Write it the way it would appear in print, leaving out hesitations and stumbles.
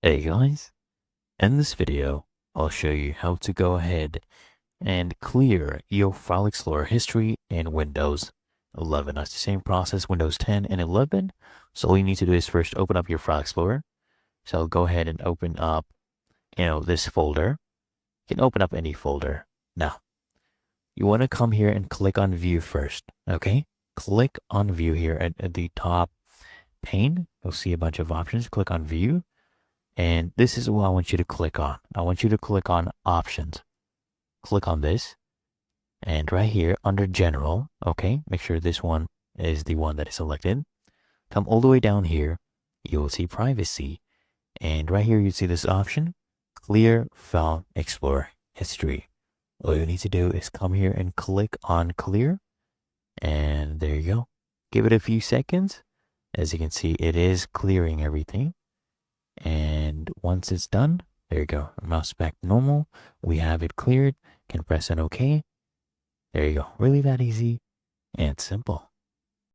Hey guys, in this video, I'll show you how to go ahead and clear your File Explorer history in Windows 11. That's the same process, Windows 10 and 11. So all you need to do is first open up your File Explorer. So go ahead and open up, this folder. You can open up any folder. Now, you want to come here and click on View first, okay? Click on View here at the top pane. You'll see a bunch of options. Click on View. And this is what I want you to click on. I want you to click on Options. Click on this. And right here under General, okay, make sure this one is the one that is selected. Come all the way down here. You will see Privacy. And right here you see this option, Clear File Explorer History. All you need to do is come here and click on Clear. And there you go. Give it a few seconds. As you can see, it is clearing everything. And once it's done, there you go. Mouse back to normal. We have it cleared. Can press an OK. There you go. Really that easy and simple.